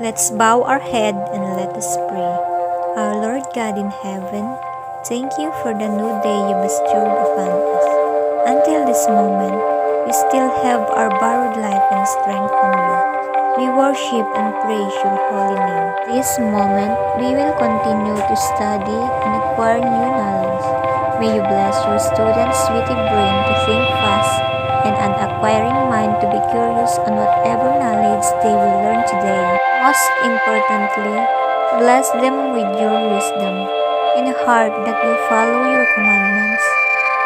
Let's bow our head and let us pray. Our Lord God in heaven, thank you for the new day you bestowed upon us. Until this moment, we still have our borrowed life and strength from you. We worship and praise your holy name. This moment, we will continue to study and acquire new knowledge. May you bless your students' witty brain to think fast and an acquiring mind to be curious on whatever knowledge they will learn today. Most importantly, bless them with your wisdom and a heart that will follow your commandments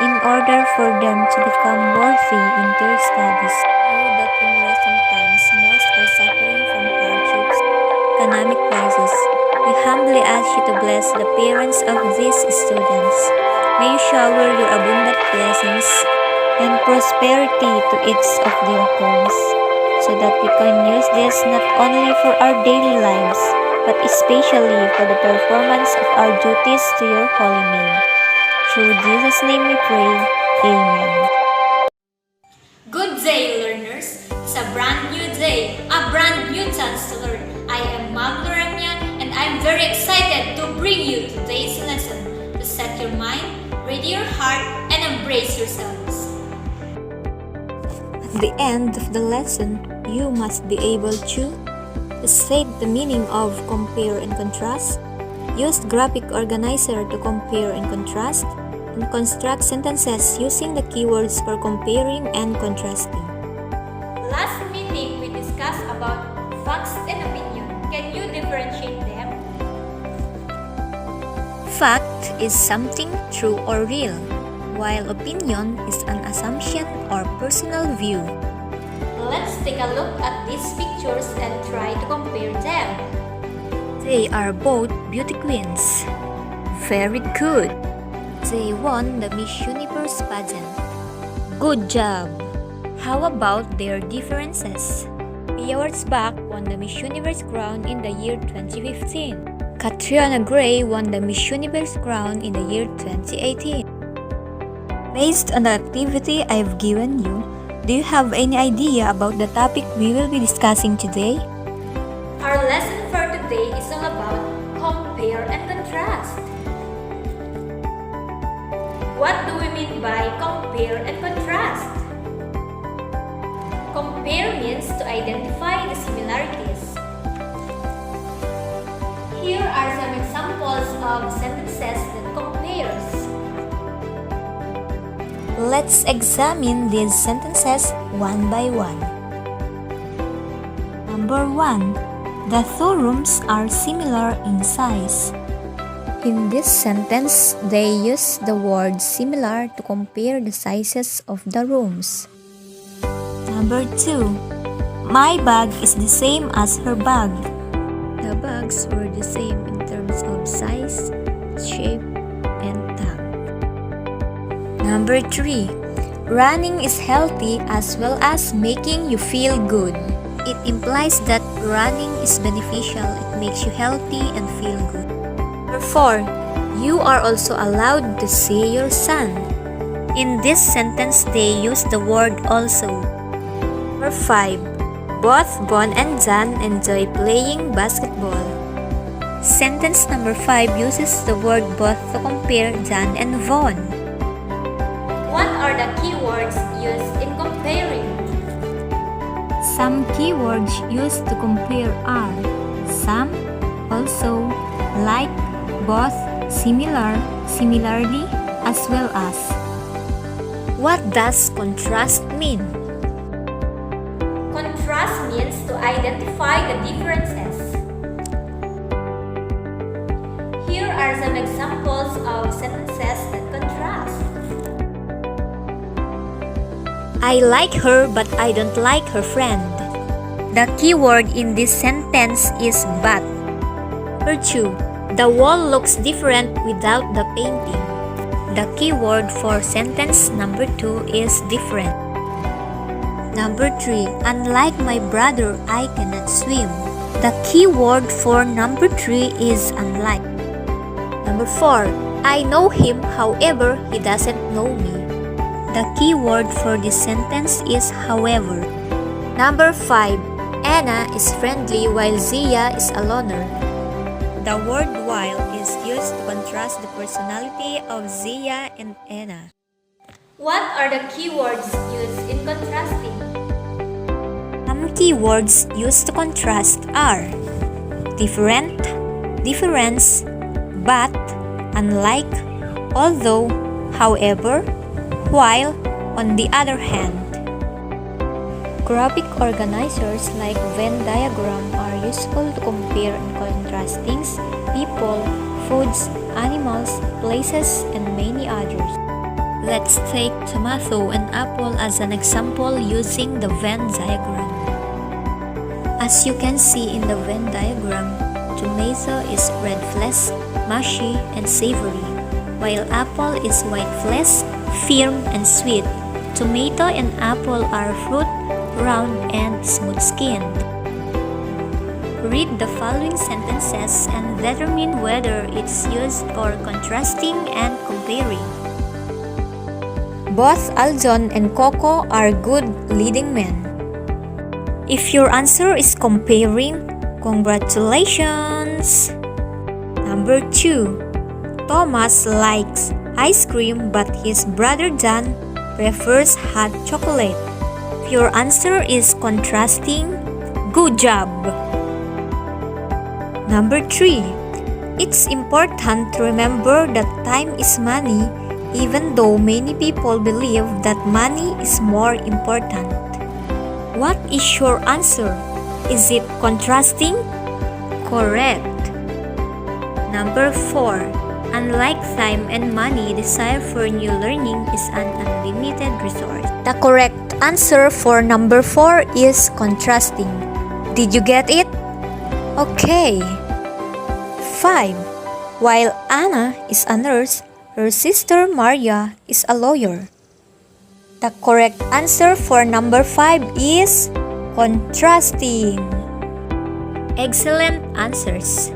in order for them to become worthy in their studies. Know that in recent times, most are suffering from hardships, economic crisis. We humbly ask you to bless the parents of these students. May you shower your abundant blessings and prosperity to each of their homes, so that we can use this not only for our daily lives, but especially for the performance of our duties to your holy name. Through Jesus' name we pray. Amen. Good day, learners! It's a brand new day, a brand new chance to learn. I am Loremia, and I'm very excited to bring you today's lesson to set your mind, ready your heart, and embrace yourselves. At the end of the lesson, you must be able to state the meaning of compare and contrast, use graphic organizer to compare and contrast, and construct sentences using the keywords for comparing and contrasting. Last meeting, we discussed about facts and opinion. Can you differentiate them? Fact is something true or real, while opinion is an assumption or personal view. Let's take a look at these pictures and try to compare them. They are both beauty queens. Very good. They won the Miss Universe pageant. Good job. How about their differences? Pia Wurtzbach won the Miss Universe crown in the year 2015. Catriona Gray won the Miss Universe crown in the year 2018. Based on the activity I've given you, do you have any idea about the topic we will be discussing today? Our lesson for today is all about compare and contrast. What do we mean by compare and contrast? Compare means to identify the similarities. Here are some examples of sentences that compares. Let's examine these sentences one by one. Number 1. The two rooms are similar in size. In this sentence, they use the word similar to compare the sizes of the rooms. Number 2. My bag is the same as her bag. The bags were the same in terms of size, shape, and tag. Number 3. Running is healthy as well as making you feel good. It implies that running is beneficial. It makes you healthy and feel good. Number 4. You are also allowed to see your son. In this sentence, they use the word also. Number 5. Both Bon and Jan enjoy playing basketball. Sentence number 5 uses the word both to compare Jan and Von. What are the keywords used in comparing? Some keywords used to compare are some, also, like, both, similar, similarly, as well as. What does contrast mean? Contrast means to identify the differences. Here are some examples of sentences that contrast. I like her but I don't like her friend. The keyword in this sentence is but. Number 2. The wall looks different without the painting. The keyword for sentence number 2 is different. Number 3. Unlike my brother, I cannot swim. The keyword for number 3 is unlike. Number 4. I know him, however, he doesn't know me. The keyword for this sentence is however. Number 5. Anna is friendly while Zia is a loner. The word while is used to contrast the personality of Zia and Anna. What are the keywords used in contrasting? Some keywords used to contrast are different, difference, but, unlike, although, however, while, on the other hand. Graphic organizers like Venn diagram are useful to compare and contrast things, people, foods, animals, places, and many others. Let's take tomato and apple as an example using the Venn diagram. As you can see in the Venn diagram, tomato is red flesh, mushy, and savory, while apple is white flesh, firm and sweet. Tomato and apple are fruit, round and smooth-skinned. Read the following sentences and determine whether it's used for contrasting and comparing. Both Aljon and Coco are good leading men. If your answer is comparing, congratulations! Number 2. Thomas likes ice cream but his brother Dan prefers hot chocolate. If your answer is contrasting, good job! Number 3. It's important to remember that time is money, even though many people believe that money is more important. What is your answer? Is it contrasting? Correct. Number 4. Unlike time and money, desire for new learning is an unlimited resource. The correct answer for number 4 is contrasting. Did you get it? Okay. 5. While Anna is a nurse, her sister Maria is a lawyer. The correct answer for number 5 is contrasting. Excellent answers.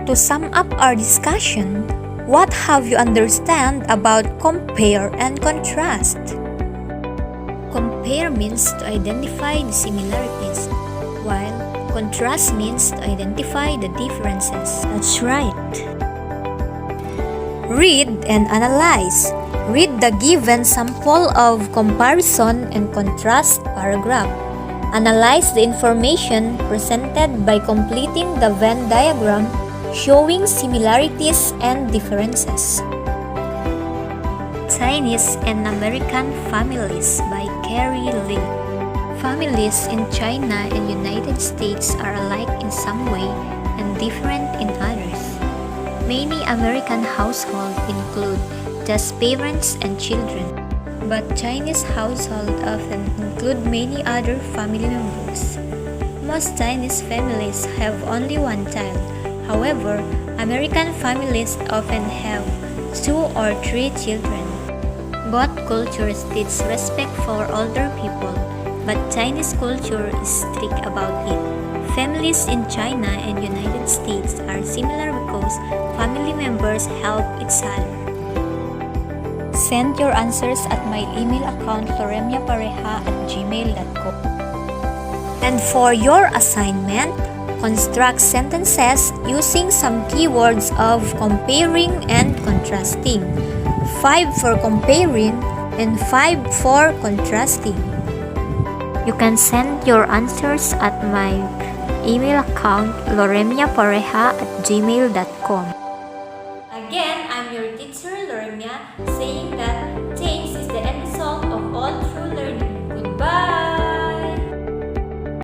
To sum up our discussion, what have you understand about compare and contrast? Compare means to identify the similarities, while contrast means to identify the differences. That's right. Read and analyze. Read the given sample of comparison and contrast paragraph. Analyze the information presented by completing the Venn diagram showing similarities and differences. Chinese and American Families by Carrie Lee. Families in China and United States are alike in some way and different in others. Many American households include just parents and children, but Chinese households often include many other family members. Most Chinese families have only one child. However, American families often have 2 or 3 children. Both cultures teach respect for older people, but Chinese culture is strict about it. Families in China and United States are similar because family members help each other. Send your answers at my email account loremiapareha@gmail.com. And for your assignment, construct sentences using some keywords of comparing and contrasting. 5 for comparing and 5 for contrasting. You can send your answers at my email account loremiapareha@gmail.com. Again, I'm your teacher Loremia saying that